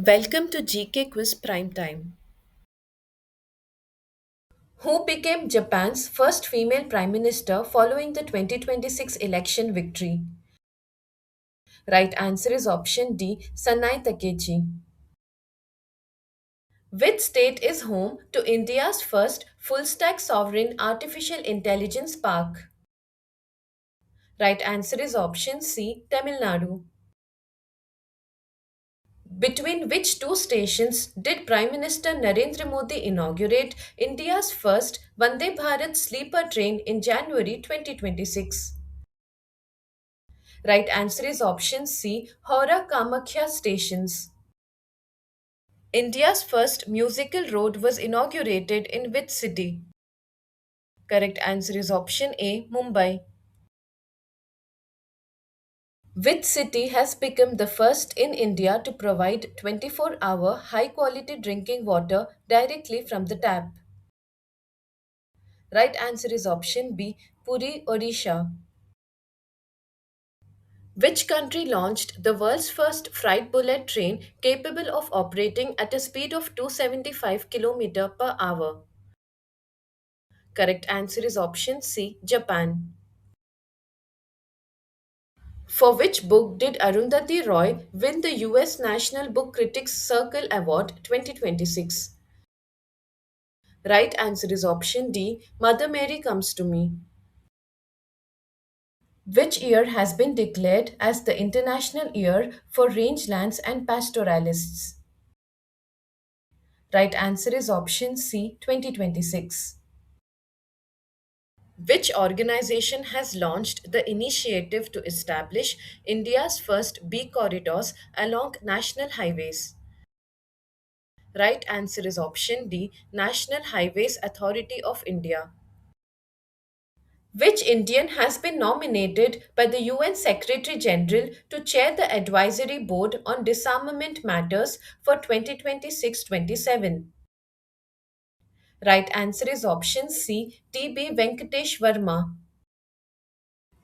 Welcome to GK Quiz Prime Time. Who became Japan's first female prime minister following the 2026 election victory? Right answer is option D, Sanai Takeichi. Which state is home to India's first full stack sovereign artificial intelligence park? Right answer is option C, Tamil Nadu. Between which two stations did Prime Minister Narendra Modi inaugurate India's first Vande Bharat sleeper train in January 2026? Right answer is option C, Howrah Kamakhya stations. India's first musical road was inaugurated in which city? Correct answer is option A, Mumbai. Which city has become the first in India to provide 24-hour high quality drinking water directly from the tap? Right answer is option B, Puri, Odisha. Which country launched the world's first freight bullet train capable of operating at a speed of 275 km per hour? Correct answer is option C, Japan. For which book did Arundhati Roy win the US National Book Critics Circle Award 2026? Right answer is option D, Mother Mary Comes to Me. Which year has been declared as the International Year for Rangelands and Pastoralists? Right answer is option C, 2026. Which organization has launched the initiative to establish India's first B corridors along national highways? Right answer is option D, National Highways Authority of India. Which Indian has been nominated by the UN Secretary General to chair the Advisory Board on Disarmament Matters for 2026-27? Right answer is option C, T.B. Venkatesh Verma.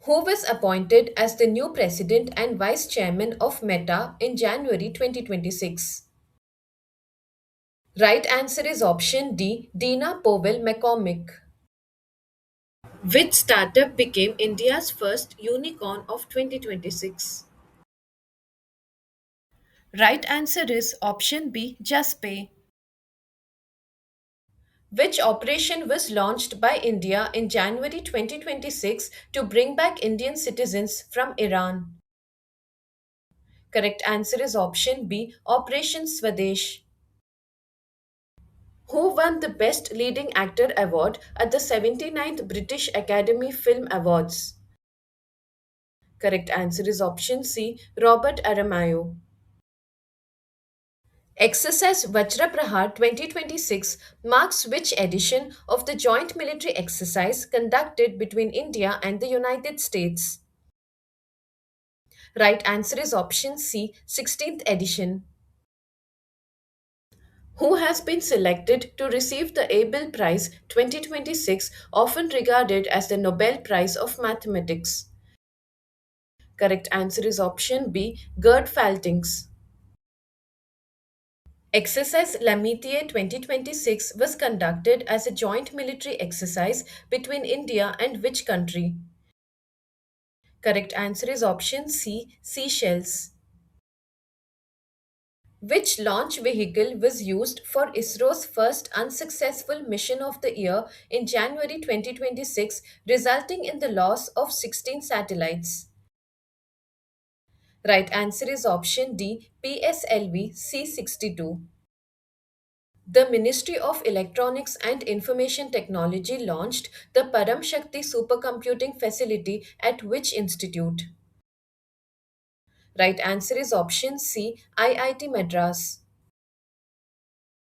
Who was appointed as the new president and vice chairman of Meta in January 2026? Right answer is option D, Dina Powell McCormick. Which startup became India's first unicorn of 2026? Right answer is option B, JustPay. Which operation was launched by India in January 2026 to bring back Indian citizens from Iran? Correct answer is option B, Operation Swadesh. Who won the Best Leading Actor award at the 79th British Academy Film Awards? Correct answer is option C, Robert Aramayo. Exercise Vajraprahar 2026 marks which edition of the joint military exercise conducted between India and the United States? Right answer is option C, 16th edition. Who has been selected to receive the Abel Prize 2026, often regarded as the Nobel Prize of Mathematics? Correct answer is option B, Gerd Faltings. Exercise Lamitier 2026 was conducted as a joint military exercise between India and which country? Correct answer is option C, Seychelles. Which launch vehicle was used for ISRO's first unsuccessful mission of the year in January 2026, resulting in the loss of 16 satellites? Right answer is option D, PSLV C-62. The Ministry of Electronics and Information Technology launched the Param Shakti supercomputing facility at which institute? Right answer is option C, IIT Madras.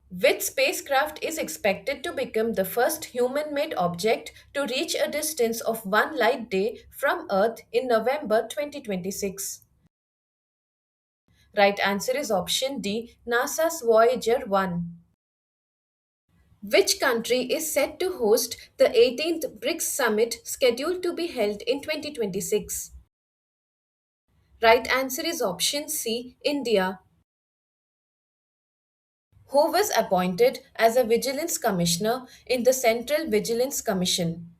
Which spacecraft is expected to become the first human made object to reach a distance of one light day from Earth in November 2026? Right answer is option D, NASA's Voyager 1. Which country is set to host the 18th BRICS summit scheduled to be held in 2026? Right answer is option C, India. Who was appointed as a Vigilance Commissioner in the Central Vigilance Commission?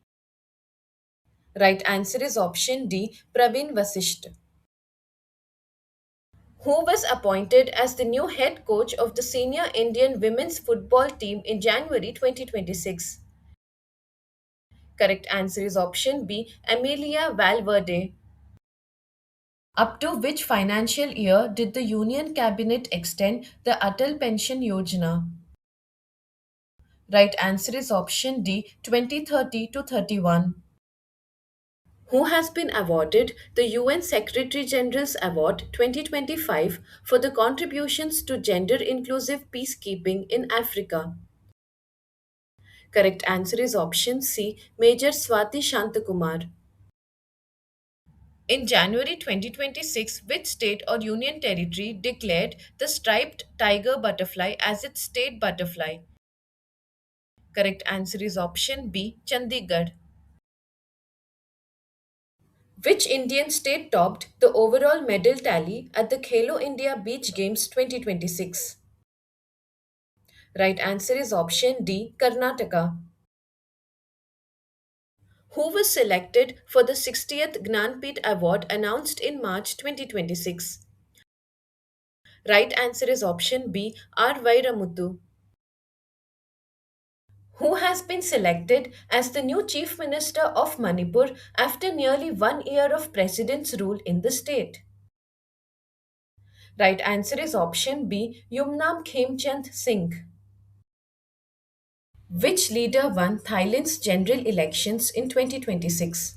Right answer is option D, Praveen Vasisht. Who was appointed as the new head coach of the senior Indian women's football team in January 2026? Correct answer is option B, Amelia Valverde. Up to which financial year did the Union Cabinet extend the Atal Pension Yojana? Right answer is option D, 2030 to 31. Who has been awarded the UN Secretary General's Award 2025 for the contributions to gender inclusive peacekeeping in Africa? Correct answer is option C, Major Swati Shantakumar. In January 2026, which state or union territory declared the striped tiger butterfly as its state butterfly? Correct answer is option B, Chandigarh. Which Indian state topped the overall medal tally at the Khelo India Beach Games 2026? Right answer is option D, Karnataka. Who was selected for the 60th Gnanpith Award announced in March 2026? Right answer is option B, R. Vairamuthu. Who has been selected as the new Chief Minister of Manipur after nearly 1 year of President's rule in the state? Right answer is option B, Yumnam Khemchand Singh. Which leader won Thailand's general elections in 2026?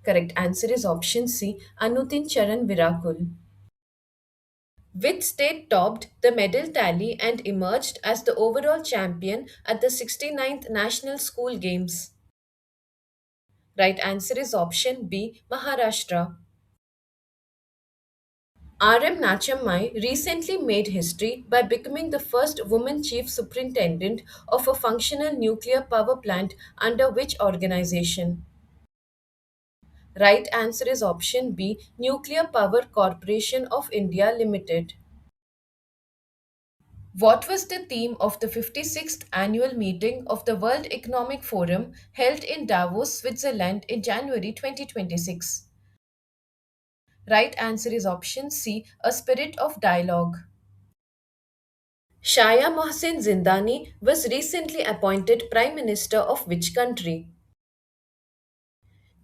Correct answer is option C, Anutin Charan Virakul. Which state topped the medal tally and emerged as the overall champion at the 69th National School Games? Right answer is option B, Maharashtra. R.M. Nachammai recently made history by becoming the first woman chief superintendent of a functional nuclear power plant under which organization? Right answer is option B, Nuclear Power Corporation of India Limited. What was the theme of the 56th annual meeting of the World Economic Forum held in Davos, Switzerland in January 2026? Right answer is option C, A Spirit of Dialogue. Shaya Mohsin Zindani was recently appointed Prime Minister of which country?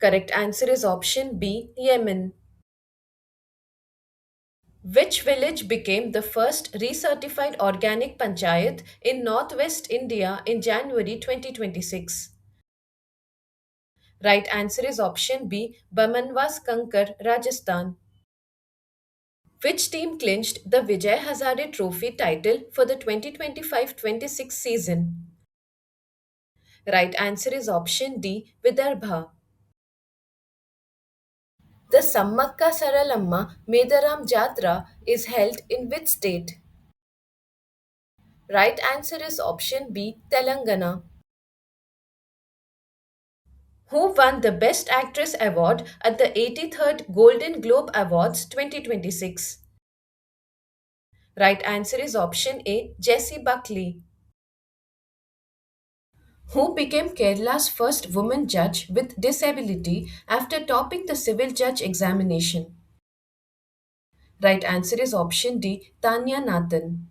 Correct answer is option B, Yemen. Which village became the first recertified organic panchayat in northwest India in January 2026? Right answer is option B, Bamanwas Kankar, Rajasthan. Which team clinched the Vijay Hazare Trophy title for the 2025-26 season? Right answer is option D, Vidarbha. The Sammakka Saralamma Medaram Jatra is held in which state? Right answer is option B, Telangana. Who won the Best Actress award at the 83rd Golden Globe Awards 2026? Right answer is option A, Jessie Buckley. Who became Kerala's first woman judge with disability after topping the civil judge examination? Right answer is option D, Tanya Nathan.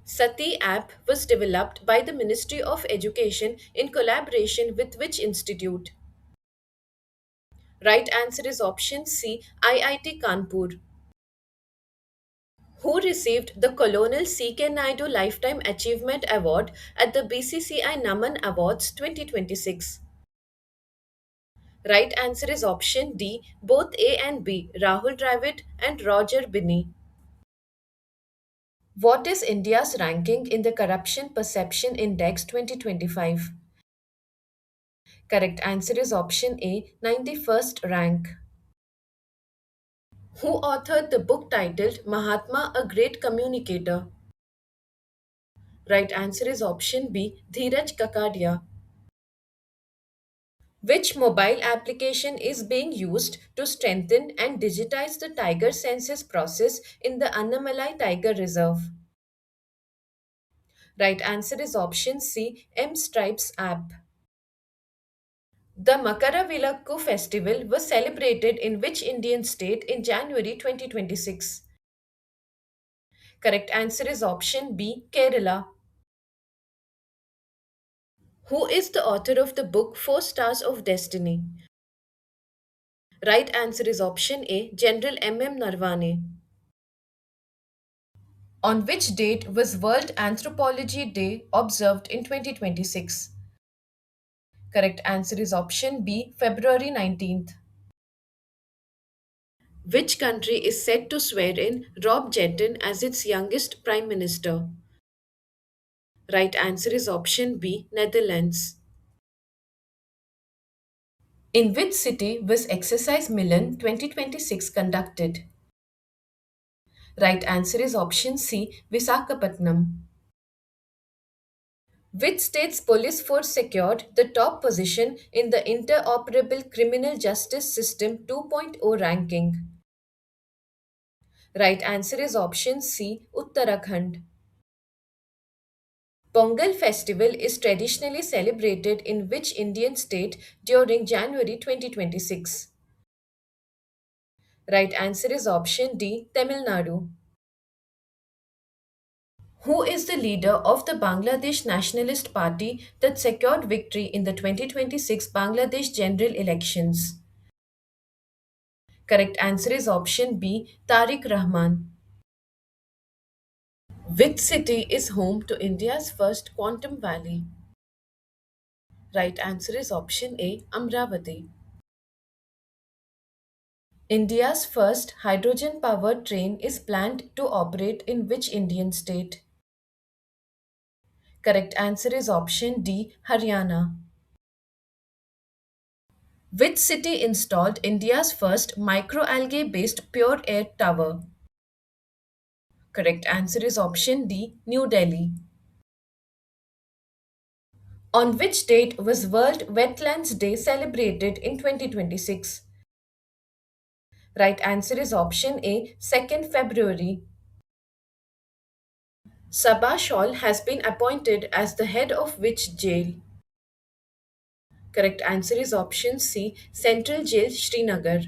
Sati app was developed by the Ministry of Education in collaboration with which institute? Right answer is option C, IIT Kanpur. Who received the Colonel C.K. Naidu Lifetime Achievement Award at the BCCI Naman Awards 2026? Right answer is option D, both A and B, Rahul Dravid and Roger Binney. What is India's ranking in the Corruption Perception Index 2025? Correct answer is option A, 91st rank. Who authored the book titled Mahatma, a Great Communicator? Right answer is option B, Dheeraj Kakadia. Which mobile application is being used to strengthen and digitize the tiger census process in the Annamalai Tiger Reserve? Right answer is option C, M Stripes app. The Makaravilakku festival was celebrated in which Indian state in January 2026? Correct answer is option B, Kerala. Who is the author of the book Four Stars of Destiny? Right answer is option A, General M. Narvane. On which date was World Anthropology Day observed in 2026? Correct answer is option B, February 19th. Which country is set to swear in Rob Jetten as its youngest prime minister? Right answer is option B, Netherlands. In which city was Exercise Milan 2026 conducted? Right answer is option C, Visakhapatnam. Which state's police force secured the top position in the Interoperable Criminal Justice System 2.0 ranking? Right answer is option C, Uttarakhand. Pongal festival is traditionally celebrated in which Indian state during January 2026? Right answer is option D, Tamil Nadu. Who is the leader of the Bangladesh Nationalist Party that secured victory in the 2026 Bangladesh general elections? Correct answer is option B, Tariq Rahman. Which city is home to India's first quantum valley? Right answer is option A, Amravati. India's first hydrogen powered train is planned to operate in which Indian state? Correct answer is option D, Haryana. Which city installed India's first microalgae based pure air tower? Correct answer is option D, New Delhi. On which date was World Wetlands Day celebrated in 2026? Right answer is option A, 2nd February. Sabah Shawl has been appointed as the head of which jail? Correct answer is option C, Central Jail, Srinagar.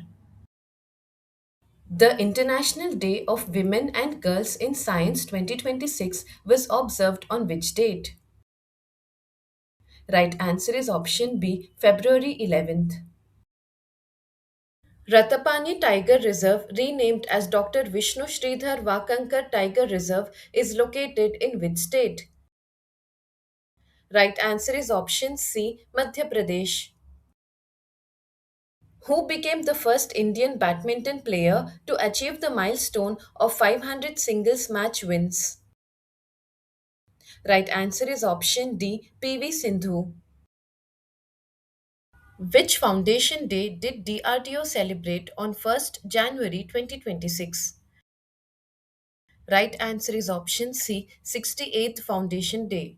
The International Day of Women and Girls in Science 2026 was observed on which date? Right answer is option B, February 11th. Ratapani Tiger Reserve, renamed as Dr. Vishnu Sridhar Vakankar Tiger Reserve, is located in which state? Right answer is option C, Madhya Pradesh. Who became the first Indian badminton player to achieve the milestone of 500 singles match wins? Right answer is option D, PV Sindhu. Which Foundation Day did DRDO celebrate on 1st January 2026? Right answer is option C, 68th Foundation Day.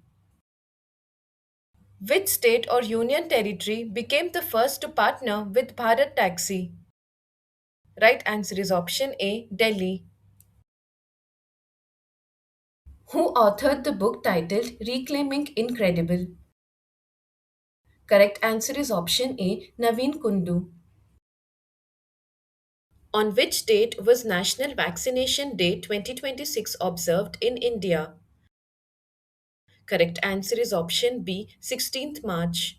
Which state or union territory became the first to partner with Bharat Taxi? Right answer is option A, Delhi. Who authored the book titled Reclaiming Incredible? Correct answer is option A, Naveen Kundu. On which date was National Vaccination Day 2026 observed in India? Correct answer is option B, 16th March.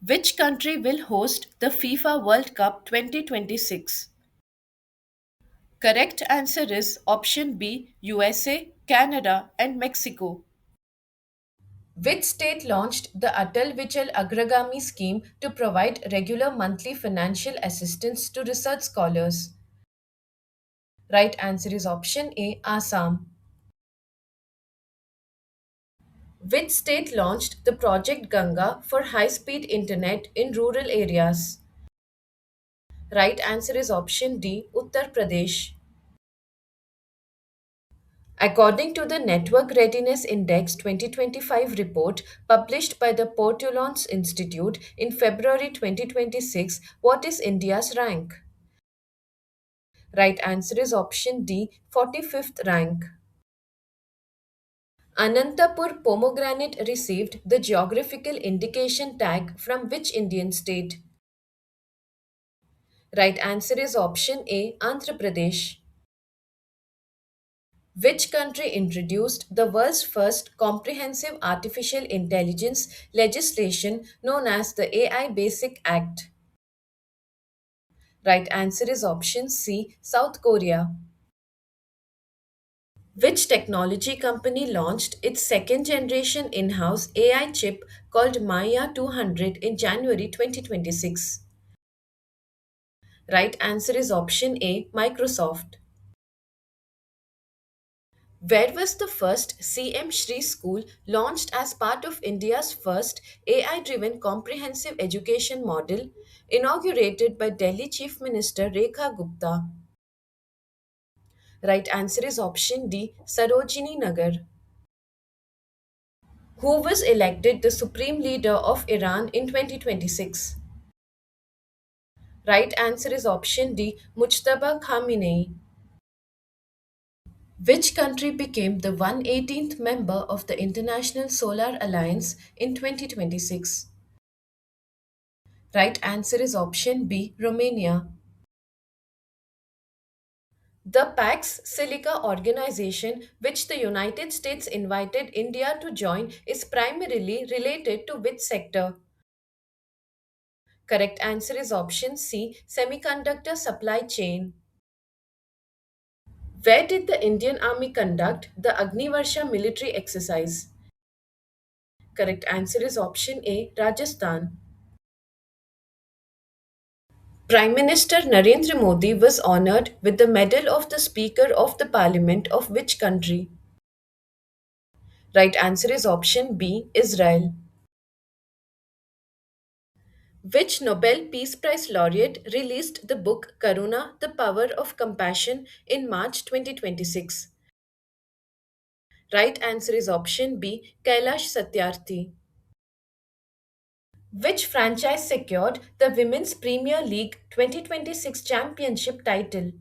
Which country will host the FIFA World Cup 2026? Correct answer is option B, USA, Canada, and Mexico. Which state launched the Atal Vichal Agragami scheme to provide regular monthly financial assistance to research scholars? Right answer is option A, Assam. Which state launched the Project Ganga for high speed internet in rural areas? Right answer is option D, Uttar Pradesh. According to the Network Readiness Index 2025 report published by the Portulans Institute in February 2026, what is India's rank? Right answer is option D, 45th rank. Anantapur pomegranate received the geographical indication tag from which Indian state? Right answer is option A, Andhra Pradesh. Which country introduced the world's first comprehensive artificial intelligence legislation known as the AI Basic Act? Right answer is option C, South Korea. Which technology company launched its second generation in house AI chip called Maya 200 in January 2026? Right answer is option A, Microsoft. Where was the first CM Shri School launched as part of India's first AI driven comprehensive education model, inaugurated by Delhi Chief Minister Rekha Gupta? Right answer is option D, Sarojini Nagar. Who was elected the supreme leader of Iran in 2026? Right answer is option D, Mujtaba Khamenei. Which country became the 118th member of the International Solar Alliance in 2026? Right answer is option B, Romania. The Pax Silica organization, which the United States invited India to join, is primarily related to which sector? Correct answer is option C, semiconductor supply chain. Where did the Indian Army conduct the Agnivarsha military exercise? Correct answer is option A, Rajasthan. Prime Minister Narendra Modi was honored with the Medal of the Speaker of the Parliament of which country? Right answer is option B, Israel. Which Nobel Peace Prize laureate released the book Karuna, The Power of Compassion in March 2026? Right answer is option B, Kailash Satyarthi. Which franchise secured the Women's Premier League 2026 championship title?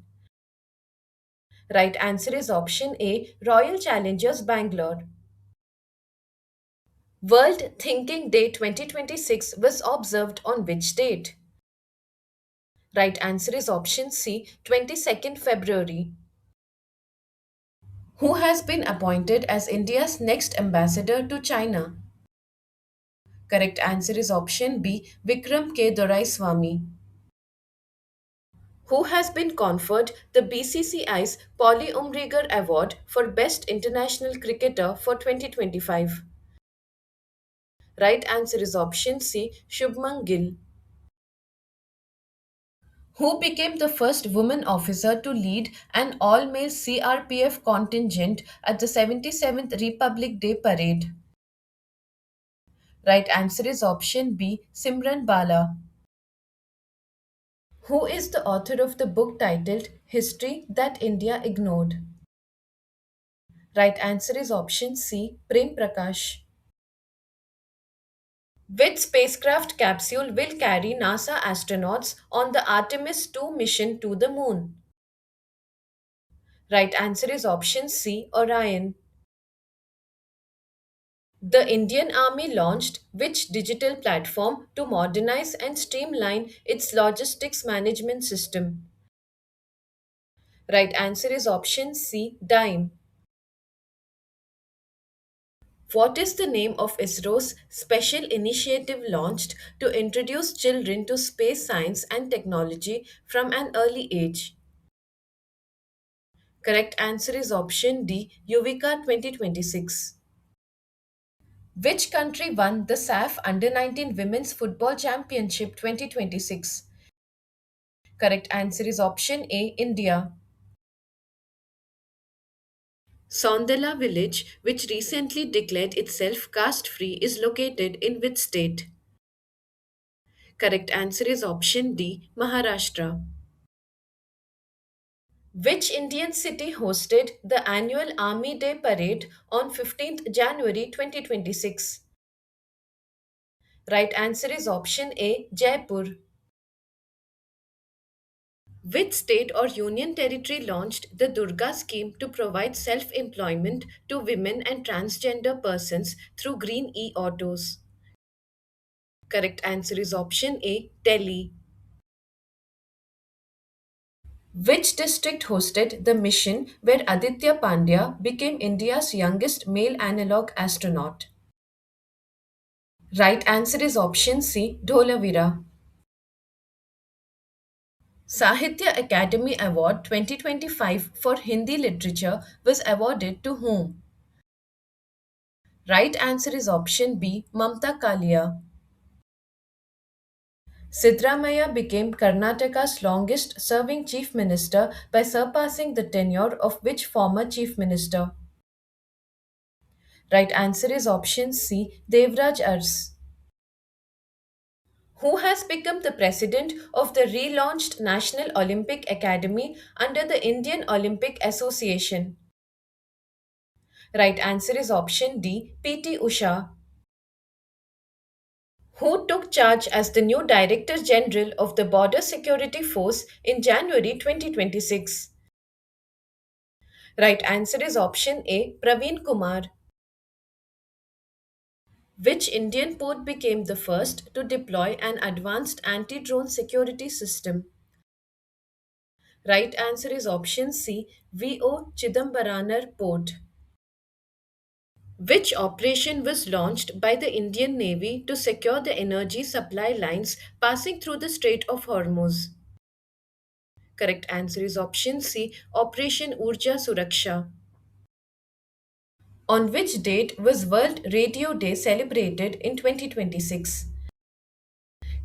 Right answer is option A, Royal Challengers Bangalore. World Thinking Day 2026 was observed on which date? Right answer is option C, 22nd February. Who has been appointed as India's next ambassador to China? Correct answer is option B, Vikram K. Doraiswamy. Who has been conferred the BCCI's Polly Umrigar Award for Best International Cricketer for 2025? Right answer is option C, Shubman Gill. Who became the first woman officer to lead an all male CRPF contingent at the 77th Republic Day Parade? Right answer is option B, Simran Bala. Who is the author of the book titled History That India Ignored? Right answer is option C, Prem Prakash. Which spacecraft capsule will carry NASA astronauts on the Artemis 2 mission to the moon? Right answer is option C, Orion. The Indian Army launched which digital platform to modernize and streamline its logistics management system? Right answer is option C, DIME. What is the name of ISRO's special initiative launched to introduce children to space science and technology from an early age? Correct answer is option D, Yuvika 2026. Which country won the SAF Under 19 Women's Football Championship 2026? Correct answer is option A, India. Sondela village, which recently declared itself caste free, is located in which state? Correct answer is option D, Maharashtra. Which Indian city hosted the annual Army Day parade on 15th January 2026? Right answer is option A, Jaipur. Which state or union territory launched the Durga scheme to provide self employment to women and transgender persons through green e autos? Correct answer is option A, Delhi. Which district hosted the mission where Aditya Pandya became India's youngest male analog astronaut? Right answer is option C, Dholavira. Sahitya Academy Award 2025 for Hindi literature was awarded to whom? Right answer is option B, Mamta Kalia. Sidramaya became Karnataka's longest serving chief minister by surpassing the tenure of which former chief minister? Right answer is option C, Devraj Ars. Who has become the president of the relaunched National Olympic Academy under the Indian Olympic Association? Right answer is option D, PT Usha. Who took charge as the new Director General of the Border Security Force in January 2026? Right answer is option A, Praveen Kumar. Which Indian port became the first to deploy an advanced anti drone security system? Right answer is option C, VO Chidambaranar Port. Which operation was launched by the Indian Navy to secure the energy supply lines passing through the Strait of Hormuz? Correct answer is option C, Operation Urja Suraksha. On which date was World Radio Day celebrated in 2026?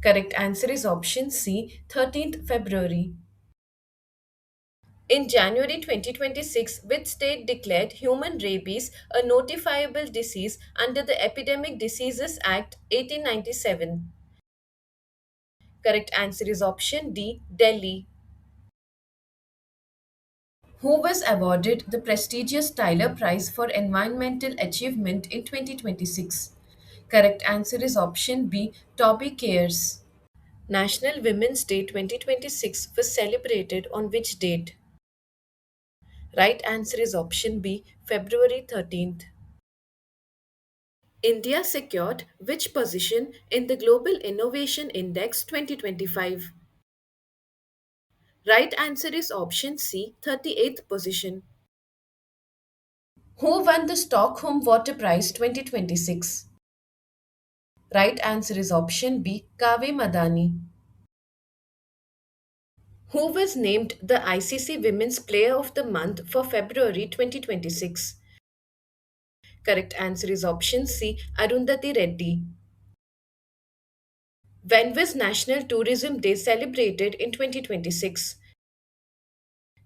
Correct answer is option C, 13th February. In January 2026, which state declared human rabies a notifiable disease under the Epidemic Diseases Act 1897? Correct answer is option D, Delhi. Who was awarded the prestigious Tyler Prize for Environmental Achievement in 2026? Correct answer is option B, Toby Cares. National Women's Day 2026 was celebrated on which date? Right answer is option B, February 13th. India secured which position in the Global Innovation Index 2025? Right answer is option C, 38th position. Who won the Stockholm Water Prize 2026? Right answer is option B, Kave Madani. Who was named the ICC Women's Player of the Month for February 2026? Correct answer is option C, Arundhati Reddy. When was National Tourism Day celebrated in 2026?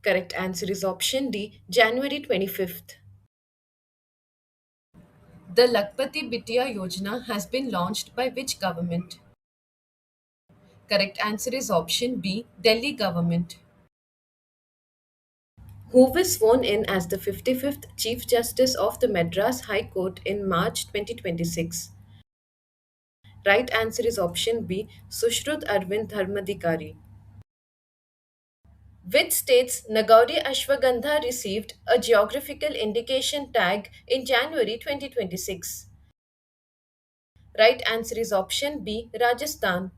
Correct answer is option D, January 25th. The Lakpati Bitya Yojana has been launched by which government? Correct answer is option B, Delhi government. Who was sworn in as the 55th Chief Justice of the Madras High Court in March 2026? Right answer is option B, Sushrut Arvind Dharmadhikari. Which state's Nagauri Ashwagandha received a geographical indication tag in January 2026? Right answer is option B, Rajasthan.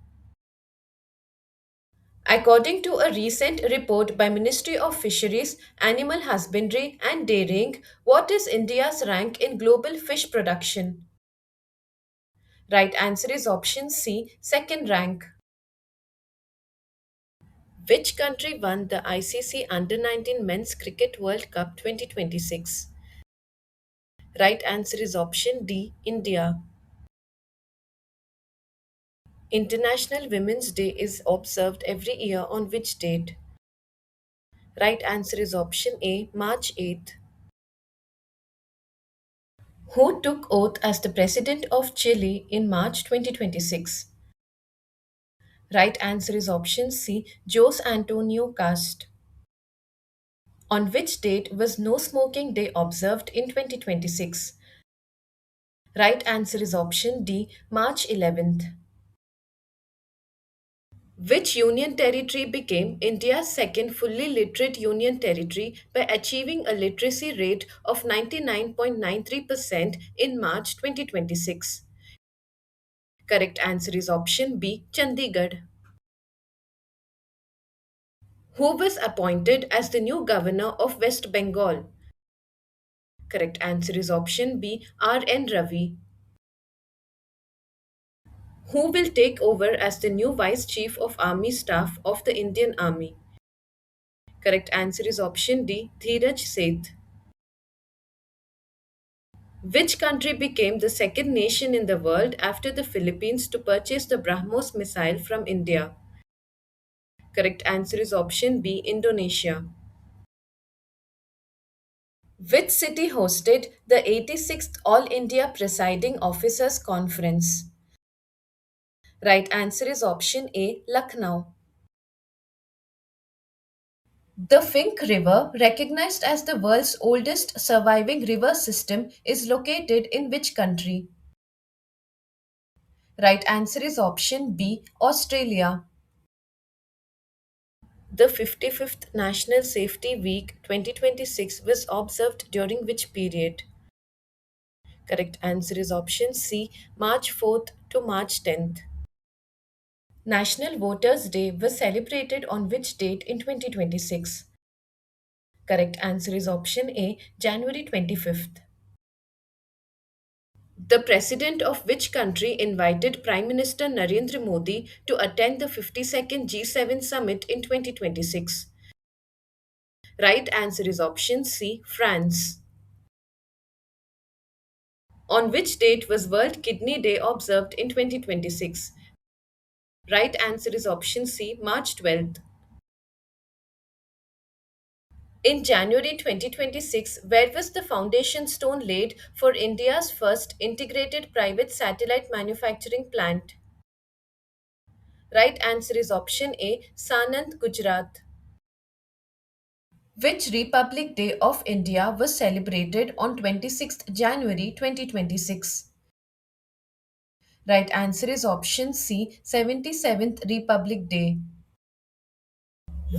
According to a recent report by Ministry of Fisheries, Animal Husbandry and Dairying, what is India's rank in global fish production? Right answer is option C, second rank. Which country won the ICC Under 19 Men's Cricket World Cup 2026? Right answer is option D, India. International Women's Day is observed every year on which date? Right answer is option A, March 8th. Who took oath as the President of Chile in March 2026? Right answer is option C, Jose Antonio Cast. On which date was No Smoking Day observed in 2026? Right answer is option D, March 11th. Which union territory became India's second fully literate union territory by achieving a literacy rate of 99.93% in March 2026? Correct answer is option B, Chandigarh. Who was appointed as the new governor of West Bengal? Correct answer is option B, R.N. Ravi. Who will take over as the new Vice Chief of Army Staff of the Indian Army? Correct answer is option D, Dheeraj Seth. Which country became the second nation in the world after the Philippines to purchase the BrahMos missile from India? Correct answer is option B, Indonesia. Which city hosted the 86th All India Presiding Officers Conference? Right answer is option A, Lucknow. The Fink River, recognized as the world's oldest surviving river system, is located in which country? Right answer is option B, Australia. The 55th National Safety Week 2026 was observed during which period? Correct answer is option C, March 4th to March 10th. National Voters' Day was celebrated on which date in 2026? Correct answer is option A, January 25th. The president of which country invited Prime Minister Narendra Modi to attend the 52nd G7 summit in 2026? Right answer is option C, France. On which date was World Kidney Day observed in 2026? Right answer is option C, March 12th. In January 2026, where was the foundation stone laid for India's first integrated private satellite manufacturing plant? Right answer is option A, Sanand, Gujarat. Which Republic Day of India was celebrated on 26th January 2026? Right answer is option C, 77th Republic Day.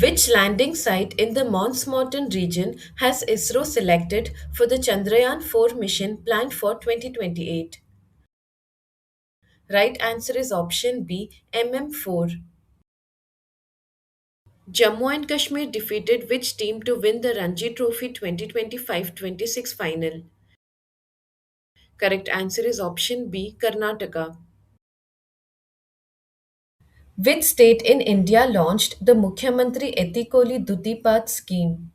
Which landing site in the Mons Mountain region has ISRO selected for the Chandrayaan 4 mission planned for 2028? Right answer is option B, MM4. Jammu and Kashmir defeated which team to win the Ranji Trophy 2025-26 final? Correct answer is option B, Karnataka. Which state in India launched the Mukhyamantri Etikoli Dutipat scheme?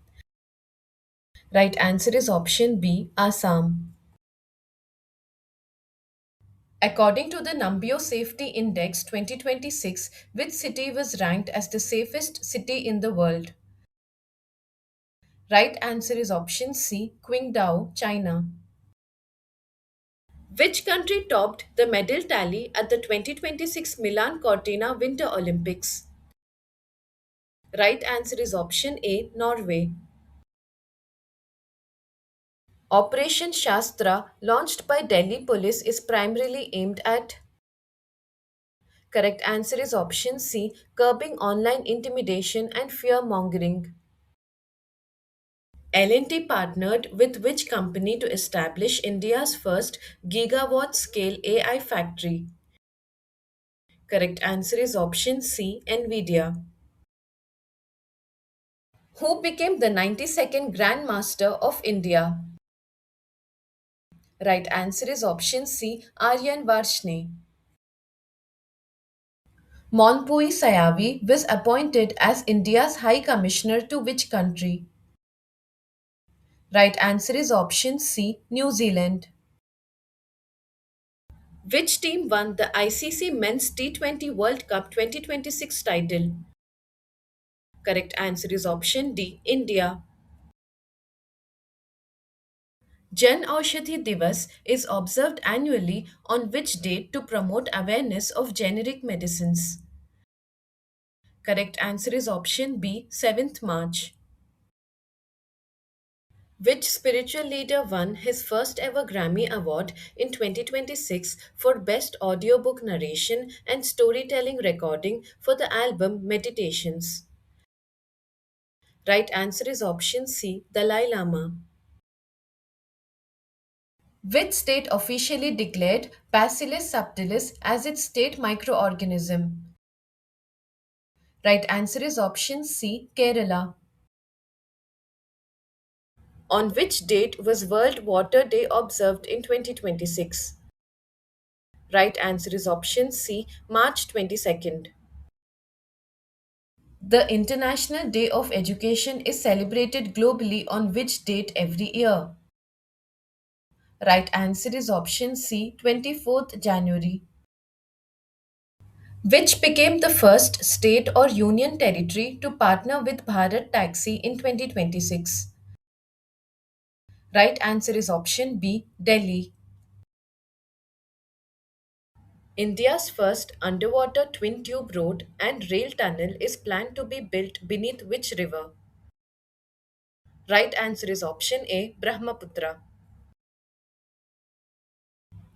Right answer is option B, Assam. According to the Numbeo Safety Index 2026, which city was ranked as the safest city in the world? Right answer is option C, Qingdao, China. Which country topped the medal tally at the 2026 Milan Cortina Winter Olympics? Right answer is option A, Norway. Operation Shastra, launched by Delhi police, is primarily aimed at. Correct answer is option C, curbing online intimidation and fear mongering. L&T partnered with which company to establish India's first gigawatt scale AI factory? Correct answer is option C, Nvidia. Who became the 92nd Grand Master of India? Right answer is option C, Aryan Varshne. Monpui Sayavi was appointed as India's High Commissioner to which country? Right answer is option C, New Zealand. Which team won the ICC Men's T20 World Cup 2026 title? Correct answer is option D, India. Jan Aushadhi Divas is observed annually on which date to promote awareness of generic medicines? Correct answer is option B, 7th March. Which spiritual leader won his first ever Grammy Award in 2026 for Best Audiobook Narration and Storytelling Recording for the album Meditations? Right answer is option C, Dalai Lama. Which state officially declared Bacillus subtilis as its state microorganism? Right answer is option C, Kerala. On which date was World Water Day observed in 2026? Right answer is option C, March 22nd. The International Day of Education is celebrated globally on which date every year? Right answer is option C, 24th January. Which became the first state or union territory to partner with Bharat Taxi in 2026? Right answer is option B, Delhi. India's first underwater twin tube road and rail tunnel is planned to be built beneath which river? Right answer is option A, Brahmaputra.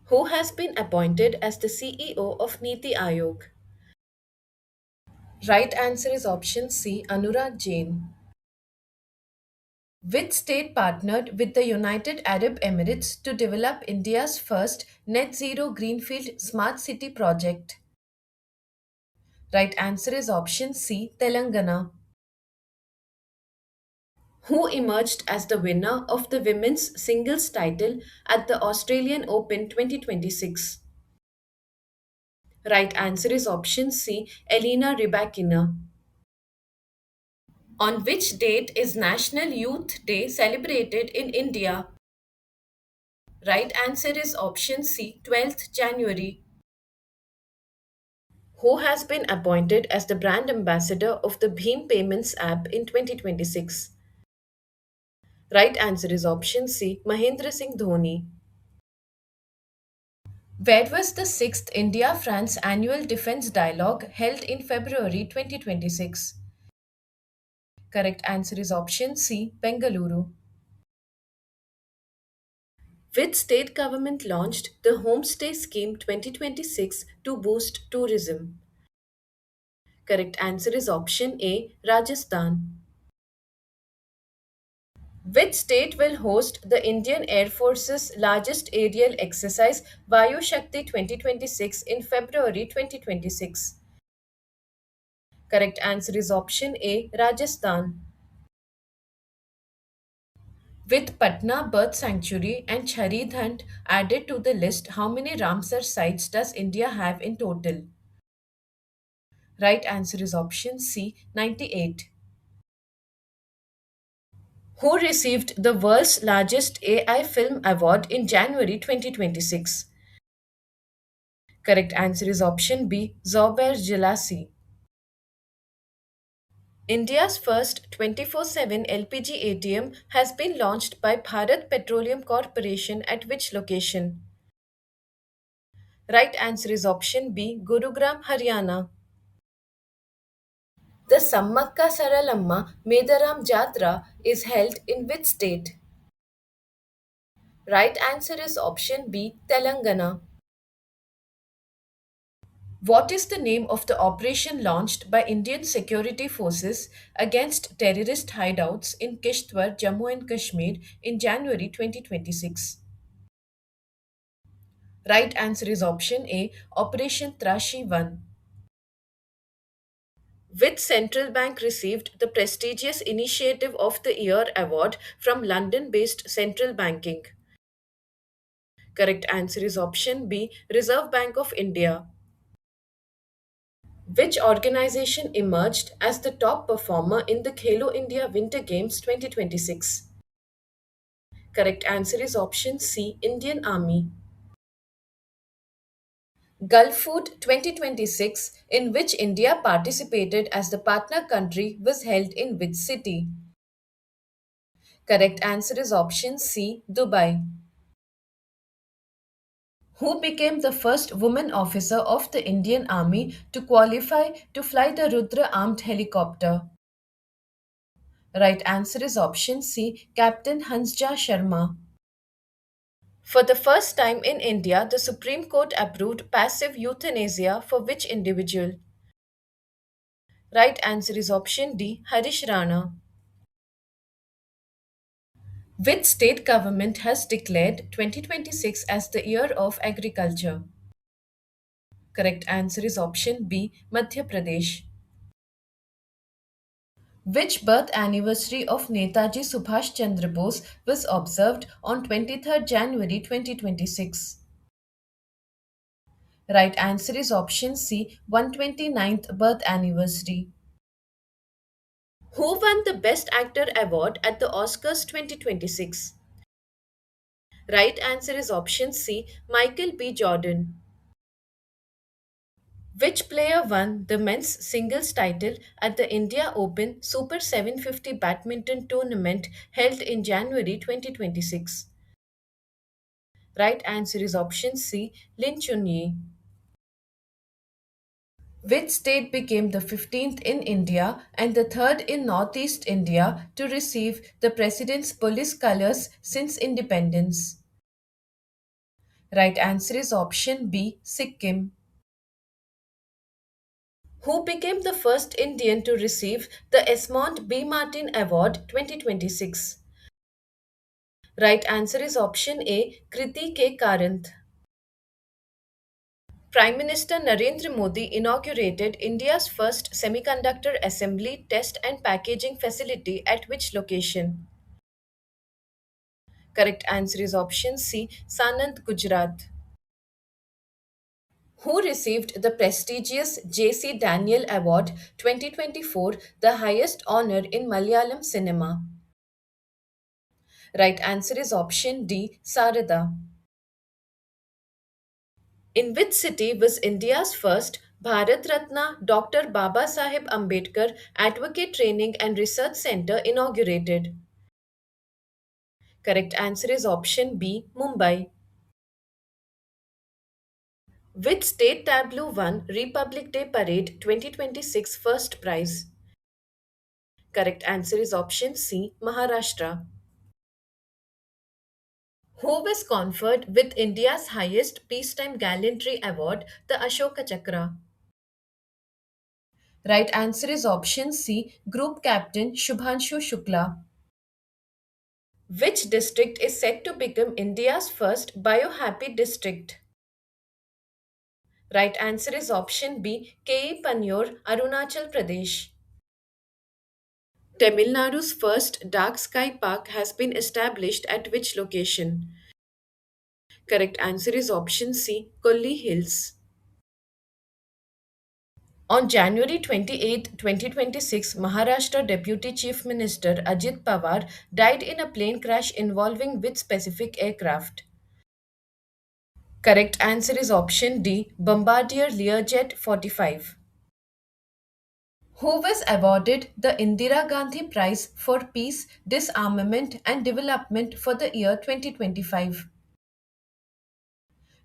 Who has been appointed as the CEO of Niti Aayog? Right answer is option C, Anurag Jain. Which state partnered with the United Arab Emirates to develop India's first net zero greenfield smart city project? Right answer is option C, Telangana. Who emerged as the winner of the women's singles title at the Australian Open 2026? Right answer is option C, Elena Rybakina. On which date is National Youth Day celebrated in India? Right answer is option C, 12th January. Who has been appointed as the brand ambassador of the Bheem Payments app in 2026? Right answer is option C, Mahendra Singh Dhoni. Where was the 6th India France Annual Defence Dialogue held in February 2026? Correct answer is option C, Bengaluru. Which state government launched the Homestay Scheme 2026 to boost tourism? Correct answer is option A, Rajasthan. Which state will host the Indian Air Force's largest aerial exercise Vayu Shakti 2026 in February 2026? Correct answer is option A, Rajasthan. With Patna Bird Sanctuary and Charidhand added to the list, how many Ramsar sites does India have in total? Right answer is option C, 98. Who received the world's largest AI film award in January 2026? Correct answer is option B, Zober Jalasi. India's first 24/7 LPG ATM has been launched by Bharat Petroleum Corporation at which location? Right answer is option B, Gurugram, Haryana. The Sammakka Saralamma Medaram Jatra is held in which state? Right answer is option B, Telangana. What is the name of the operation launched by Indian security forces against terrorist hideouts in Kishtwar, Jammu and Kashmir in January 2026? Right answer is option A, Operation Trashi 1. Which central bank received the prestigious Initiative of the Year award from London based central banking? Correct answer is option B, Reserve Bank of India. Which organization emerged as the top performer in the Khelo India Winter Games 2026? Correct answer is option C, Indian Army. Gulf Food 2026, in which India participated as the partner country, was held in which city? Correct answer is option C, Dubai. Who became the first woman officer of the Indian Army to qualify to fly the Rudra armed helicopter? Right answer is option C, Captain Hansja Sharma. For the first time in India, the Supreme Court approved passive euthanasia for which individual? Right answer is option D, Harish Rana. Which state government has declared 2026 as the year of agriculture? Correct answer is option B, Madhya Pradesh. Which birth anniversary of Netaji Subhash Chandra Bose was observed on 23rd January 2026? Right answer is option C, 129th birth anniversary. Who won the Best Actor award at the Oscars 2026? Right answer is option C, Michael B. Jordan. Which player won the men's singles title at the India Open Super 750 badminton tournament held in January 2026? Right answer is option C, Lin Chunyi. Which state became the 15th in India and the third in Northeast India to receive the President's police colors since independence? Right answer is option B, Sikkim. Who became the first Indian to receive the Esmond B. Martin Award 2026? Right answer is option A, Kriti K. Karanth. Prime Minister Narendra Modi inaugurated India's first semiconductor assembly, test and packaging facility at which location? Correct answer is option C, Sanand, Gujarat. Who received the prestigious J.C. Daniel Award 2024, the highest honor in Malayalam cinema? Right answer is option D, Sarada. In which city was India's first Bharat Ratna Dr. Baba Saheb Ambedkar Advocate Training and Research Center inaugurated? Correct answer is option B, Mumbai. Which state tableau won Republic Day Parade 2026 first prize? Correct answer is option C, Maharashtra. Who was conferred with India's highest peacetime gallantry award, the Ashoka Chakra? Right answer is option C, Group Captain Shubhanshu Shukla. Which district is said to become India's first biohappy district? Right answer is option B, K. Panyor, Arunachal Pradesh. Tamil Nadu's first dark sky park has been established at which location? Correct answer is option C, Kolli Hills. On January 28, 2026, Maharashtra Deputy Chief Minister Ajit Pawar died in a plane crash involving which specific aircraft? Correct answer is option D, Bombardier Learjet 45. Who was awarded the Indira Gandhi Prize for Peace, Disarmament and Development for the year 2025?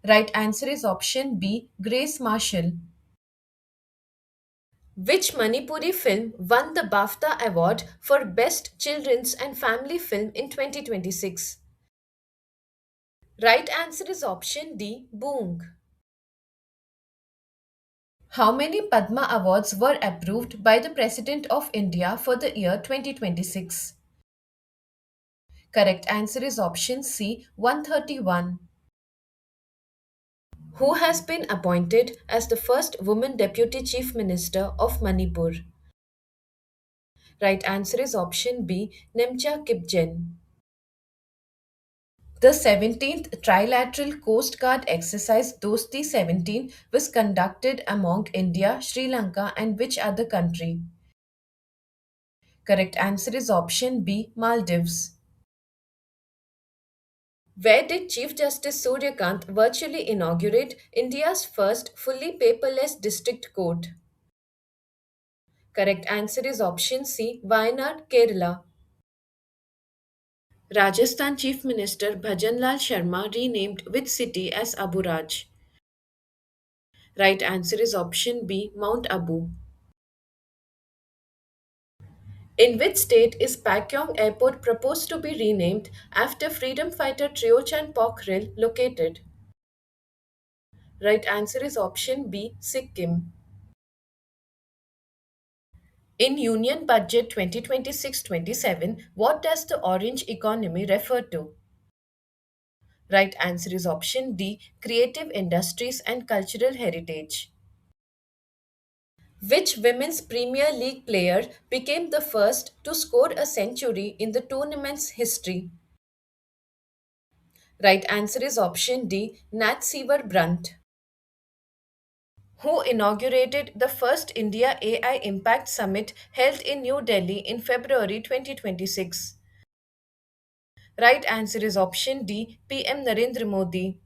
Right answer is option B, Grace Marshall. Which Manipuri film won the BAFTA Award for Best Children's and Family Film in 2026? Right answer is option D, Boong. How many Padma Awards were approved by the President of India for the year 2026? Correct answer is option C, 131. Who has been appointed as the first woman Deputy Chief Minister of Manipur? Right answer is option B, Nemcha Kipgen. The 17th Trilateral Coast Guard exercise Dosti 17 was conducted among India, Sri Lanka, and which other country? Correct answer is option B, Maldives. Where did Chief Justice Suryakant virtually inaugurate India's first fully paperless district court? Correct answer is option C, Wayanad, Kerala. Rajasthan Chief Minister Bhajanlal Sharma renamed which city as Abu Raj? Right answer is option B, Mount Abu. In which state is Pakyong Airport proposed to be renamed after freedom fighter Triochan Pokhrel located? Right answer is option B, Sikkim. In Union Budget 2026-27, what does the orange economy refer to? Right answer is option D, creative industries and cultural heritage. Which women's Premier League player became the first to score a century in the tournament's history? Right answer is option D, Nat Seaver Brunt. Who inaugurated the first India AI Impact Summit held in New Delhi in February 2026? Right answer is option D, PM Narendra Modi.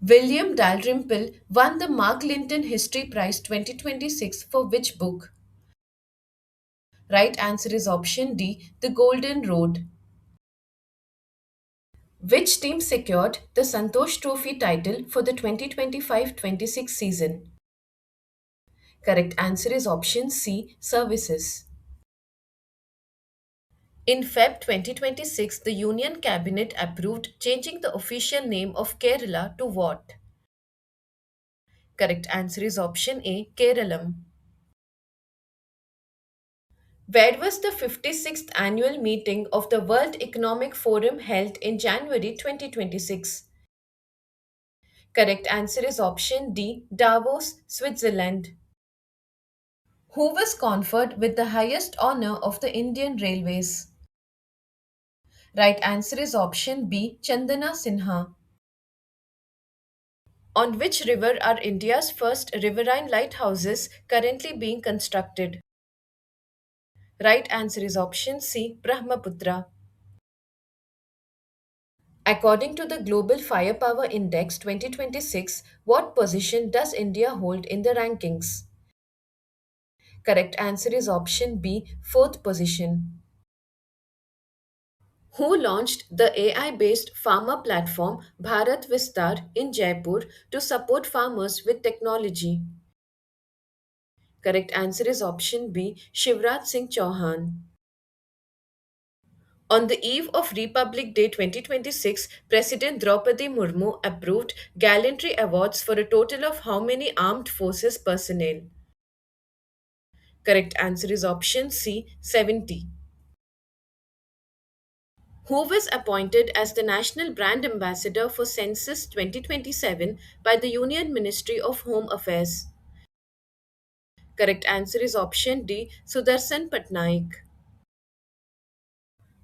William Dalrymple won the Mark Linton History Prize 2026 for which book? Right answer is option D, The Golden Road. Which team secured the Santosh Trophy title for the 2025-26 season? Correct answer is option C, Services. In Feb 2026, the Union Cabinet approved changing the official name of Kerala to what? Correct answer is option A, Keralam. Where was the 56th annual meeting of the World Economic Forum held in January 2026? Correct answer is option D, Davos, Switzerland. Who was conferred with the highest honor of the Indian Railways? Right answer is option B, Chandana Sinha. On which river are India's first riverine lighthouses currently being constructed? Right answer is option C, Brahmaputra. According to the Global Firepower Index 2026, what position does India hold in the rankings? Correct answer is option B, fourth position. Who launched the AI based farmer platform Bharat Vistar in Jaipur to support farmers with technology? Correct answer is option B, Shivraj Singh Chauhan. On the eve of Republic Day 2026, President Draupadi Murmu approved gallantry awards for a total of how many armed forces personnel? Correct answer is option C, 70. Who was appointed as the National Brand Ambassador for Census 2027 by the Union Ministry of Home Affairs? Correct answer is option D, Sudarshan Patnaik.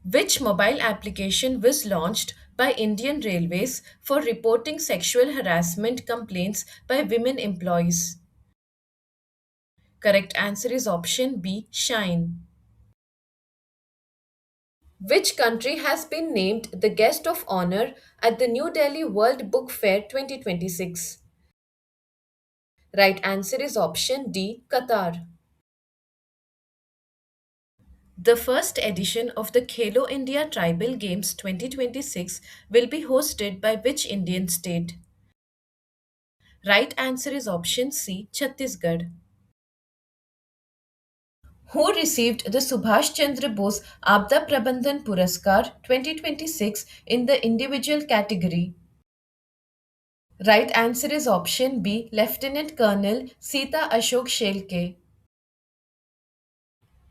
Which mobile application was launched by Indian Railways for reporting sexual harassment complaints by women employees? Correct answer is option B, Shine. Which country has been named the guest of honor at the New Delhi World Book Fair 2026? Right answer is option D, Qatar. The first edition of the Khelo India Tribal Games 2026 will be hosted by which Indian state? Right answer is option C, Chhattisgarh. Who received the Subhash Chandra Bose Abda Prabandhan Puraskar 2026 in the individual category? Right answer is option B, Lieutenant Colonel Sita Ashok Shelke.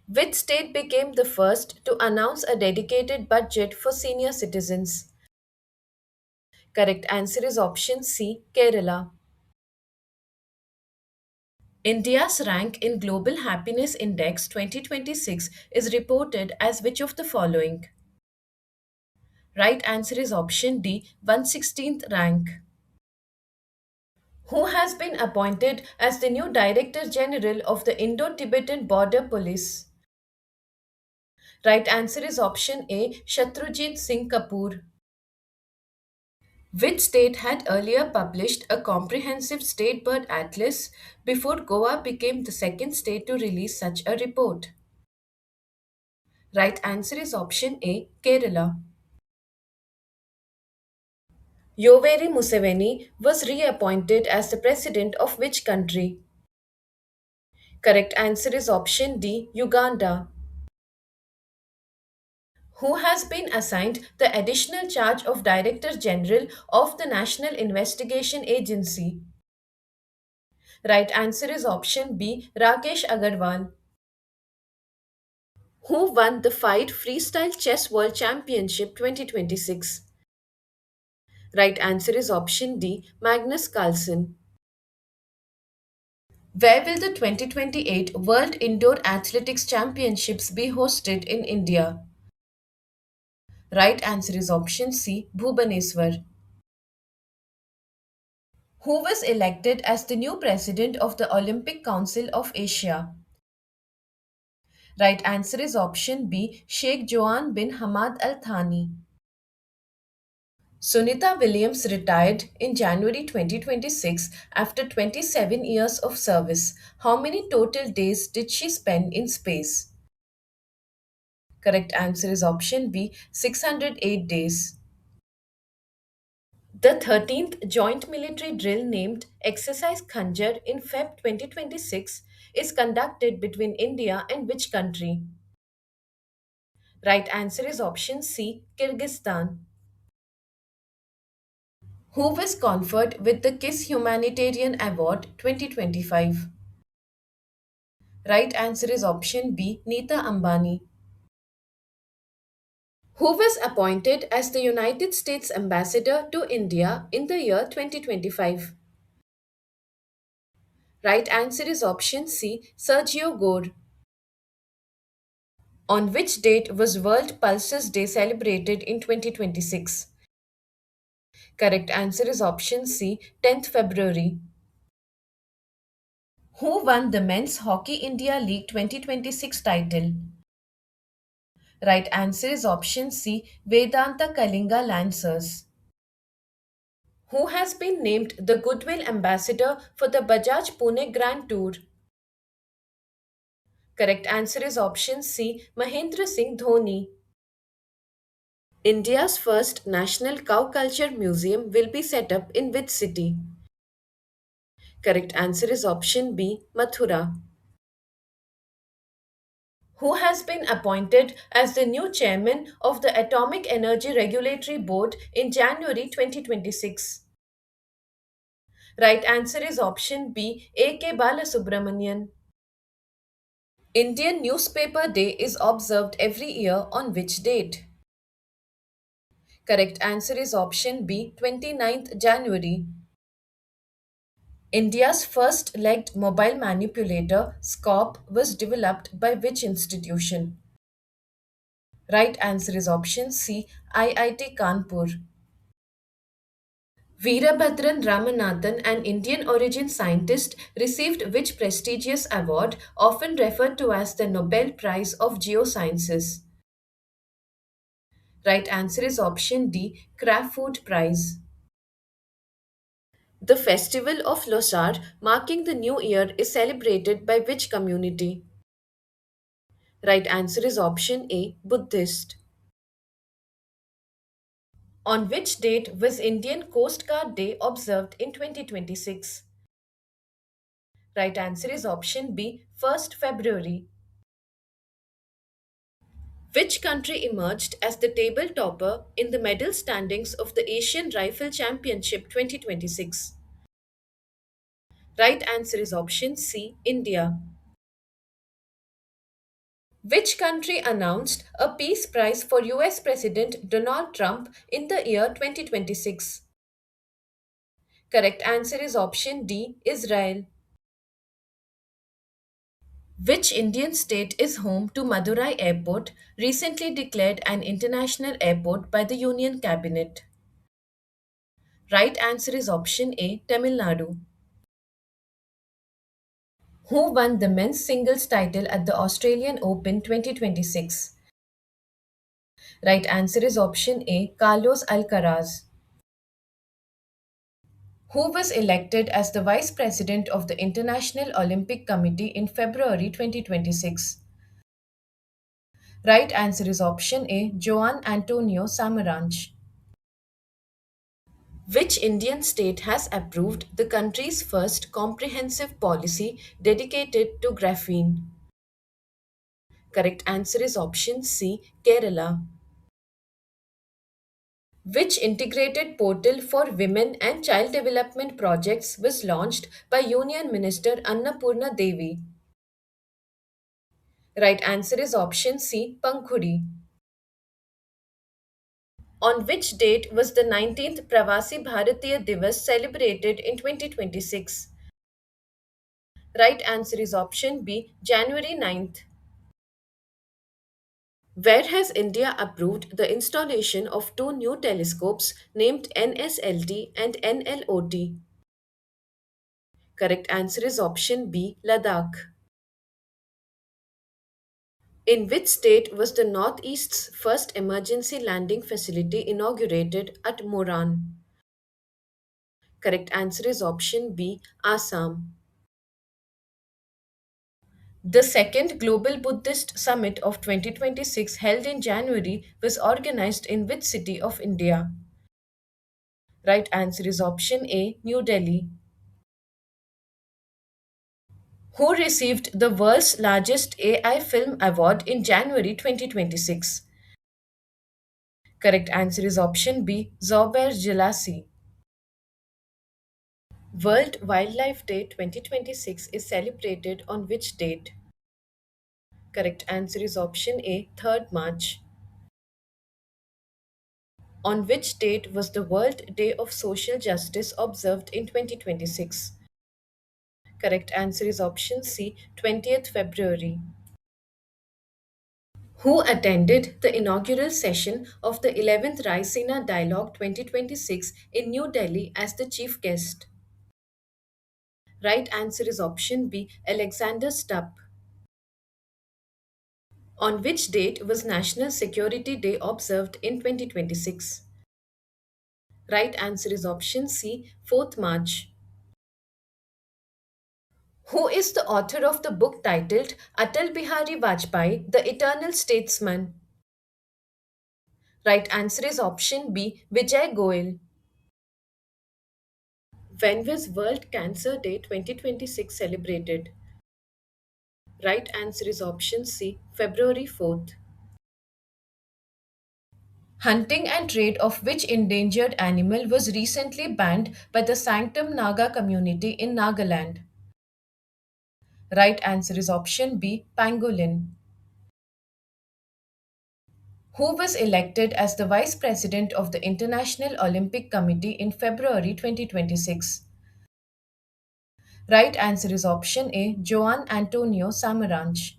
Which state became the first to announce a dedicated budget for senior citizens? Correct answer is option C, Kerala. India's rank in Global Happiness Index 2026 is reported as which of the following? Right answer is option D, 116th rank. Who has been appointed as the new Director General of the Indo Tibetan Border Police? Right answer is option A, Shatrujit Singh Kapoor. Which state had earlier published a comprehensive state bird atlas before Goa became the second state to release such a report? Right answer is option A, Kerala. Yoweri Museveni was reappointed as the president of which country? Correct answer is option D, Uganda. Who has been assigned the additional charge of Director General of the National Investigation Agency? Right answer is option B, Rakesh Agarwal. Who won the FIDE Freestyle Chess World Championship 2026? Right answer is option D, Magnus Carlsen. Where will the 2028 World Indoor Athletics Championships be hosted in India? Right answer is option C, Bhubaneswar. Who was elected as the new president of the Olympic Council of Asia? Right answer is option B, Sheikh Joan bin Hamad Al Thani. Sunita Williams retired in January 2026 after 27 years of service. How many total days did she spend in space? Correct answer is option B, 608 days. The 13th Joint Military Drill named Exercise Khanjar in Feb 2026 is conducted between India and which country? Right answer is option C, Kyrgyzstan. Who was conferred with the KISS Humanitarian Award 2025? Right answer is option B, Neeta Ambani. Who was appointed as the United States Ambassador to India in the year 2025? Right answer is option C, Sergio Gore. On which date was World Pulses Day celebrated in 2026? Correct answer is option C, 10th February. Who won the Men's Hockey India League 2026 title? Right answer is option C, Vedanta Kalinga Lancers. Who has been named the Goodwill Ambassador for the Bajaj Pune Grand Tour? Correct answer is option C, Mahendra Singh Dhoni. India's first National Cow Culture Museum will be set up in which city? Correct answer is option B, Mathura. Who has been appointed as the new chairman of the Atomic Energy Regulatory Board in January 2026? Right answer is option B, A.K. Balasubramanian. Indian Newspaper Day is observed every year on which date? Correct answer is option B, 29th January. India's first legged mobile manipulator, SCOP, was developed by which institution? Right answer is option C, IIT Kanpur. Veerabhadran Ramanathan, an Indian origin scientist, received which prestigious award, often referred to as the Nobel Prize of Geosciences? Right answer is option D, Kraft Food Prize. The festival of Losar, marking the new year, is celebrated by which community? Right answer is option A, Buddhist. On which date was Indian Coast Guard Day observed in 2026? Right answer is option B, 1st February. Which country emerged as the table topper in the medal standings of the Asian Rifle Championship 2026? Right answer is option C, India. Which country announced a peace prize for US President Donald Trump in the year 2026? Correct answer is option D, Israel. Which Indian state is home to Madurai Airport, recently declared an international airport by the Union Cabinet? Right answer is option A, Tamil Nadu. Who won the men's singles title at the Australian Open 2026? Right answer is option A, Carlos Alcaraz. Who was elected as the vice president of the International Olympic Committee in February 2026? Right answer is option A, Joan Antonio Samaranch. Which Indian state has approved the country's first comprehensive policy dedicated to graphene? Correct answer is option C, Kerala. Which integrated portal for women and child development projects was launched by Union Minister Annapurna Devi? Right answer is option C, Pankhuri. On which date was the 19th Pravasi Bharatiya Divas celebrated in 2026? Right answer is option B, January 9th. Where has India approved the installation of two new telescopes named NSLT and NLOT? Correct answer is option B, Ladakh. In which state was the Northeast's first emergency landing facility inaugurated at Moran? Correct answer is option B, Assam. The second Global Buddhist Summit of 2026, held in January, was organized in which city of India? Right answer is option A, New Delhi. Who received the world's largest AI film award in January 2026? Correct answer is option B, Zober Jalasi. World Wildlife Day 2026 is celebrated on which date? Correct answer is option A, 3rd March. On which date was the World Day of Social Justice observed in 2026? Correct answer is option C, 20th February. Who attended the inaugural session of the 11th Raisina Dialogue 2026 in New Delhi as the chief guest? Right answer is option B, Alexander Stubb. On which date was National Security Day observed in 2026? Right answer is option C, 4th March. Who is the author of the book titled Atal Bihari Vajpayee, The Eternal Statesman? Right answer is option B, Vijay Goyal. When was World Cancer Day 2026 celebrated? Right answer is option C, February 4th. Hunting and trade of which endangered animal was recently banned by the Sanctum Naga community in Nagaland? Right answer is option B, pangolin. Who was elected as the vice president of the International Olympic Committee in February 2026? Right answer is option A, Joan Antonio Samaranch.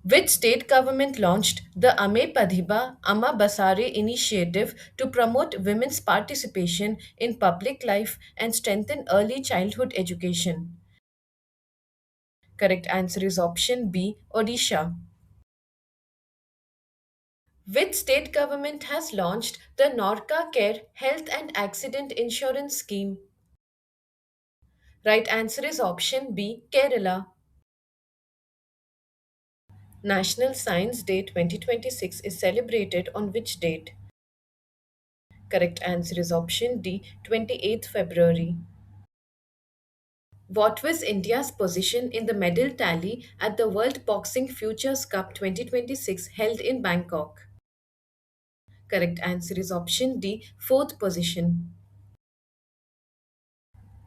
Which state government launched the Ame Padhiba Amma Basare initiative to promote women's participation in public life and strengthen early childhood education? Correct answer is option B, Odisha. Which state government has launched the Norca Care Health and Accident Insurance Scheme? Right answer is option B, Kerala. National Science Day 2026 is celebrated on which date? Correct answer is option D, 28th February. What was India's position in the medal tally at the World Boxing Futures Cup 2026 held in Bangkok? Correct answer is option D, 4th position.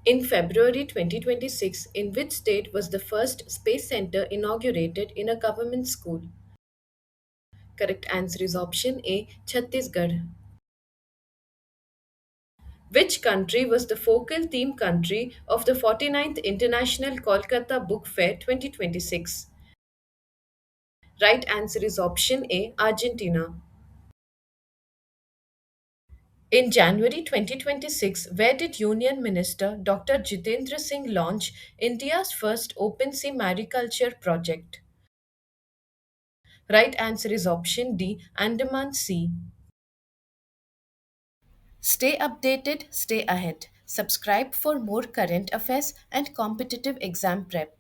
In February 2026, in which state was the first space center inaugurated in a government school? Correct answer is option A, Chhattisgarh. Which country was the focal theme country of the 49th International Kolkata Book Fair 2026? Right answer is option A, Argentina. In January 2026, where did Union Minister Dr. Jitendra Singh launch India's first open sea mariculture project? Right answer is option D, Andaman Sea. Stay updated, stay ahead. Subscribe for more current affairs and competitive exam prep.